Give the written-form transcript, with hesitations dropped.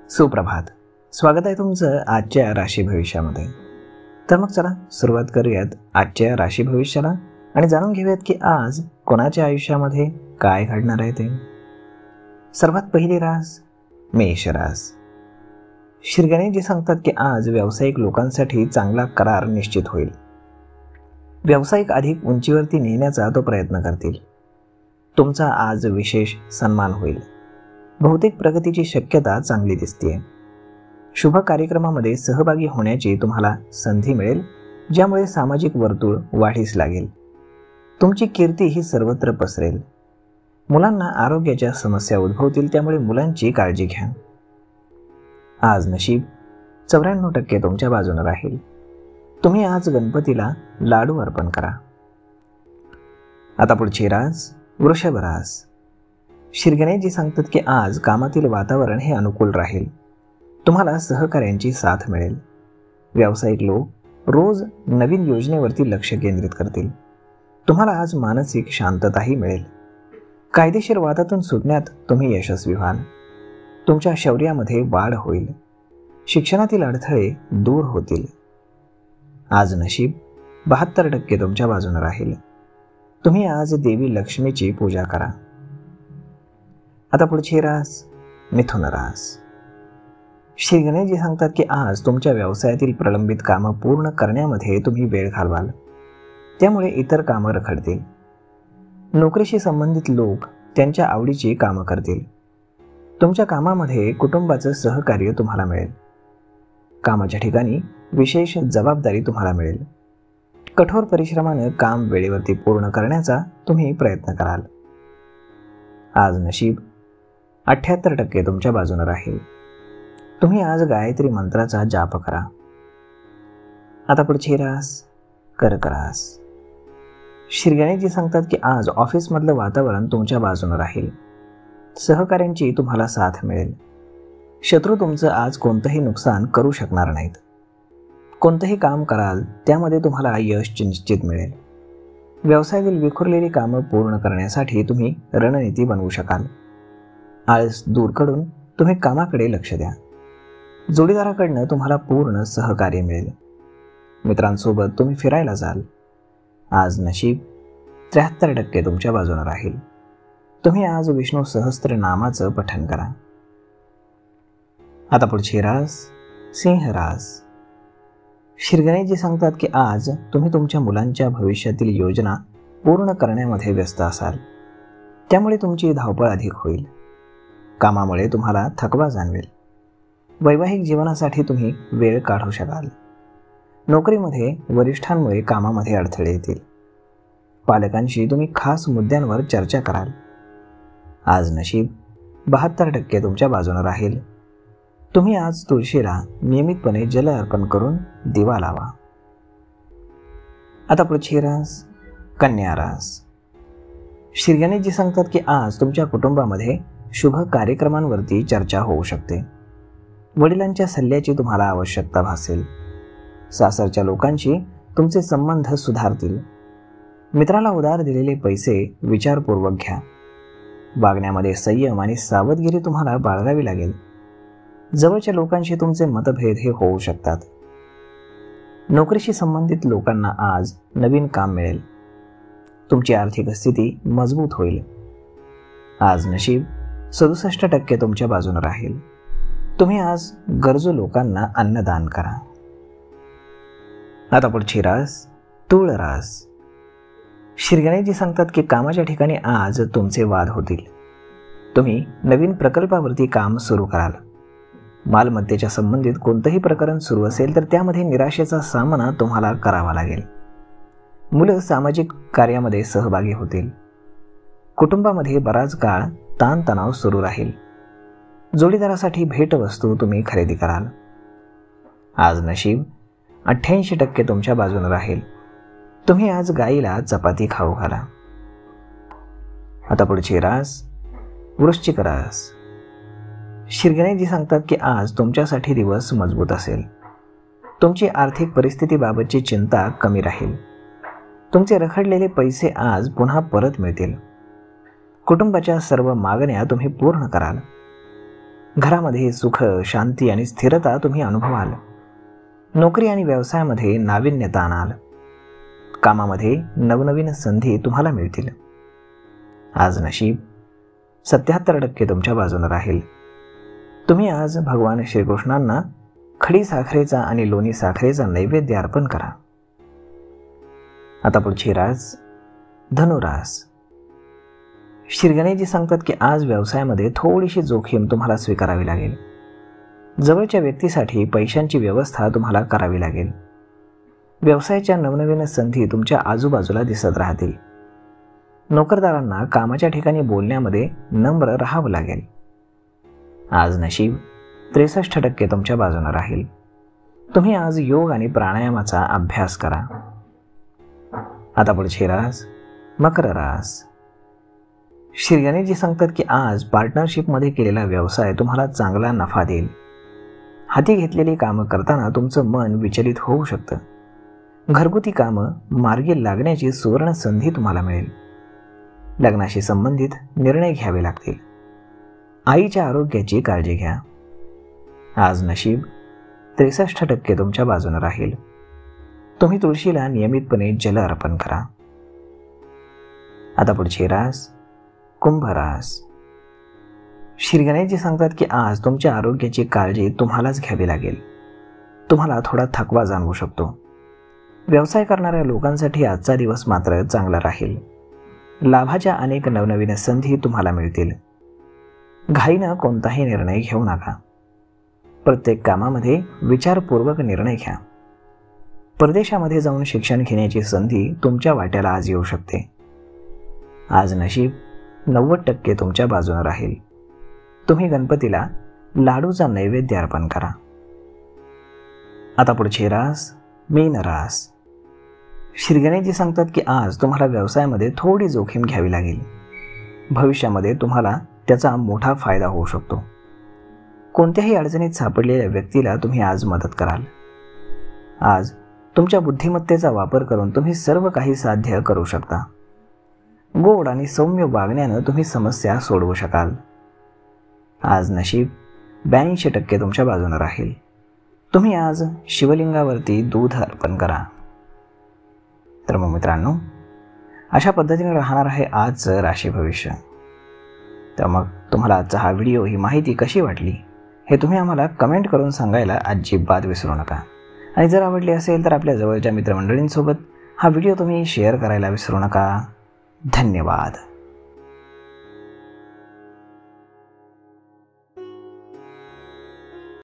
सुप्रभात. स्वागत आहे तुमचं आजच्या राशी भविष्यामध्ये. तर मग चला सुरुवात करूयात आजच्या राशी भविष्याला आणि जाणून घेऊयात की आज कोणाच्या आयुष्यामध्ये काय घडणार आहे ते. सर्वात पहिली रास मेष रास. श्री गणेशजी सांगतात की आज व्यावसायिक लोकांसाठी चांगला करार निश्चित होईल. व्यावसायिक अधिक उंचीवरती नेण्याचा तो प्रयत्न करतील. तुमचा आज विशेष सन्मान होईल. बहुतेक प्रगतीची शक्यता चांगली दिसते. शुभ कार्यक्रमामध्ये सहभागी होण्याची तुम्हाला संधी मिळेल, ज्यामुळे सामाजिक वर्तुळ वाढीस लागेल. तुमची कीर्ती ही सर्वत्र पसरेल. मुलांना आरोग्याच्या समस्या उद्भवतील, त्यामुळे मुलांची काळजी घ्या. आज नशीब 94% तुमच्या बाजूने राहील. तुम्ही आज गणपतीला लाडू अर्पण करा. आता पुढची रास वृषभ रास. श्री गणेशजी सांगतात की आज कामातील वातावरण हे अनुकूल राहील. तुम्हाला सहकार्यांची साथ मिळेल. व्यावसायिक लोक रोज नवीन योजनेवरती लक्ष केंद्रित करतील. तुम्हाला आज मानसिक शांतताही मिळेल. कायदेशीर वादातून सुटण्यात तुम्ही यशस्वी व्हाल. तुमच्या शौर्यामध्ये वाढ होईल. शिक्षणातील अडथळे दूर होतील. आज नशीब 72% तुमच्या बाजूने राहील. तुम्ही आज देवी लक्ष्मीची पूजा करा. आता पुढची रास मिथुन रास. श्री गणेशजी सांगतात की आज तुमच्या व्यवसायातील प्रलंबित कामं पूर्ण करण्यामध्ये तुम्ही वेळ घालवाल. त्यामुळे इतर कामं रखडतील. नोकरीशी संबंधित लोक त्यांच्या आवडीची कामं करतील. तुमच्या कामामध्ये कुटुंबाचं सहकार्य तुम्हाला मिळेल. कामाच्या ठिकाणी विशेष जबाबदारी तुम्हाला मिळेल. कठोर परिश्रमाने काम वेळेवरती पूर्ण करण्याचा तुम्ही प्रयत्न कराल. आज नशीब 78% तुमच्या बाजूने राहील. तुम्ही आज गायत्री मंत्राचा जाप करा. आता पुढची रास कर्क रास. श्री गणेशजी सांगतात की आज ऑफिसमधलं वातावरण तुमच्या बाजूने राहील. सहकाऱ्यांची तुम्हाला साथ मिळेल. शत्रू तुमचं आज कोणतंही नुकसान करू शकणार नाहीत. कोणतंही काम कराल त्यामध्ये तुम्हाला यश निश्चित मिळेल. व्यवसायातील विखुरलेली कामं पूर्ण करण्यासाठी तुम्ही रणनीती बनवू शकाल. आळस दूर करून तुम्ही कामाकडे लक्ष द्या. जोडीदाराकडनं तुम्हाला पूर्ण सहकार्य मिळेल. मित्रांसोबत तुम्ही फिरायला जाल. आज नशीब 73% तुमच्या बाजूने राहील. तुम्ही आज विष्णू सहस्त्रनामाचं पठण करा. आता पुढची रास सिंह रास. श्री गणेशजी सांगतात की आज तुम्ही तुमच्या मुलांच्या भविष्यातील योजना पूर्ण करण्यामध्ये व्यस्त असाल. त्यामुळे तुमची धावपळ अधिक होईल. कामामुळे तुम्हाला थकवा जाणवेल. वैवाहिक जीवनासाठी तुम्ही वेळ काढू शकाल. नोकरीमध्ये वरिष्ठांमुळे कामामध्ये अडथळे येतील. पालकांशी तुम्ही खास मुद्द्यांवर चर्चा कराल. आज नशीब 72% तुमच्या बाजूने राहील. तुम्ही आज तुळशीला नियमितपणे जल अर्पण करून दिवा लावा. आता पुढची रास कन्या रास. श्री गणेशजी सांगतात की आज तुमच्या कुटुंबामध्ये शुभ कार्यक्रमांवरती चर्चा होऊ शकते. वडिलांच्या सल्ल्याची तुम्हाला आवश्यकता भासेल. सासरच्या लोकांशी तुमचे संबंध सुधारतील. मित्राला उधार दिलेले पैसे विचारपूर्वक घ्या. वागण्यामध्ये संयम आणि सावधगिरी तुम्हाला बाळगावी लागेल. जवळच्या लोकांशी तुमचे मतभेद हे होऊ शकतात. नोकरीशी संबंधित लोकांना आज नवीन काम मिळेल. तुमची आर्थिक स्थिती मजबूत होईल. आज नशीब 67% तुमच्या बाजूने राहील. तुम्ही आज गरजू लोकांना अन्नदान करा. आता पुढची रास तुळ रास. श्री गणेशजी सांगतात की कामाच्या ठिकाणी आज तुमचे वाद होतील. तुम्ही नवीन प्रकल्पावरती काम सुरू कराल. मालमत्तेच्या संबंधित कोणतंही प्रकरण सुरू असेल तर त्यामध्ये निराशेचा सामना तुम्हाला करावा लागेल. मुलं सामाजिक कार्यामध्ये सहभागी होतील. कुटुंबामध्ये बराच काळ ताणतणाव सुरू राहील. जोडीदारासाठी भेटवस्तू तुम्ही खरेदी कराल. आज नशीब 88% तुमच्या बाजूने राहील. तुम्ही आज गाईला चपाती खाऊ घाला. आता पुढची रास वृश्चिक रास. श्री गणेशजी सांगतात की आज तुमच्यासाठी दिवस मजबूत असेल. तुमची आर्थिक परिस्थितीबाबतची चिंता कमी राहील. तुमचे रखडलेले पैसे आज पुन्हा परत मिळतील. कुटुंबाच्या सर्व मागण्या तुम्ही पूर्ण कराल. घरामध्ये सुख, शांती आणि स्थिरता तुम्ही अनुभवाल. नोकरी आणि व्यवसायामध्ये नाविन्यता आणाल. कामामध्ये नवनवीन संधी तुम्हाला मिळतील. आज नशीब 77% तुमच्या बाजूने राहील. तुम्ही आज भगवान श्रीकृष्णांना खडी साखरेचा आणि लोणी साखरेचा नैवेद्य अर्पण करा. आता पुढची रास धनुरास. श्री गणेशजी सांगतात की आज व्यवसायामध्ये थोडीशी जोखीम तुम्हाला स्वीकारावी लागेल. जवळच्या व्यक्तीसाठी पैशांची व्यवस्था तुम्हाला करावी लागेल. व्यवसायाच्या नवनवीन संधी तुमच्या आजूबाजूला दिसत राहतील. नोकरदारांना कामाच्या ठिकाणी बोलण्यामध्ये नम्र राहावं लागेल. आज नशीब 63% तुमच्या बाजूने राहील. तुम्ही आज योग आणि प्राणायामाचा अभ्यास करा. आता पुढची रास मकर रास. श्री गणेशजी सांगतात की आज पार्टनरशिपमध्ये केलेला व्यवसाय तुम्हाला चांगला नफा देईल. हाती घेतलेली कामं करताना तुमचं मन विचलित होऊ शकतं. घरगुती कामं मार्गी लागण्याची सुवर्ण संधी तुम्हाला मिळेल. लग्नाशी संबंधित निर्णय घ्यावे लागतील. आईच्या आरोग्याची काळजी घ्या. आज नशीब 63% तुमच्या बाजूने राहील. तुम्ही तुळशीला नियमितपणे जल अर्पण करा. आता पुढची रास कुंभ रास. श्री गणेशजी सांगतात की आज तुमच्या आरोग्याची काळजी तुम्हालाच घ्यावी लागेल. तुम्हाला थोडा थकवा जाणवू शकतो. व्यवसाय करणाऱ्या लोकांसाठी आजचा दिवस मात्र चांगला राहील. लाभाच्या अनेक नवनवीन संधी तुम्हाला मिळतील. घाईनं कोणताही निर्णय घेऊ नका. प्रत्येक कामामध्ये विचारपूर्वक निर्णय घ्या. परदेशामध्ये जाऊन शिक्षण घेण्याची संधी तुमच्या वाट्याला आज येऊ शकते. आज नशीब 90% तुमच्या बाजूने राहील. तुम्ही गणपतीला लाडूचा नैवेद्य अर्पण करा. आता पुढची रास मीन रास. श्री गणेशजी सांगतात की आज तुम्हाला व्यवसायामध्ये थोडी जोखीम घ्यावी लागेल. भविष्यामध्ये तुम्हाला त्याचा मोठा फायदा होऊ शकतो. कोणत्याही अडचणीत सापडलेल्या व्यक्तीला तुम्ही आज मदत कराल. आज तुमच्या बुद्धिमत्तेचा वापर करून तुम्ही सर्व काही साध्य करू शकता. गोड आणि सौम्य वागण्यानं तुम्ही समस्या सोडवू शकाल. आज नशीब 82% तुमच्या बाजूने राहील. तुम्ही आज शिवलिंगावरती दूध अर्पण करा. तर मग मित्रांनो, अशा पद्धतीने राहणार आहे आजचं राशी भविष्य. तर मग तुम्हाला आजचा हा व्हिडिओ, ही माहिती कशी वाटली हे तुम्ही आम्हाला कमेंट करून सांगायला अजिबात विसरू नका. आणि जर आवडली असेल तर आपल्या जवळच्या मित्रमंडळींसोबत हा व्हिडिओ तुम्ही शेअर करायला विसरू नका. धन्यवाद.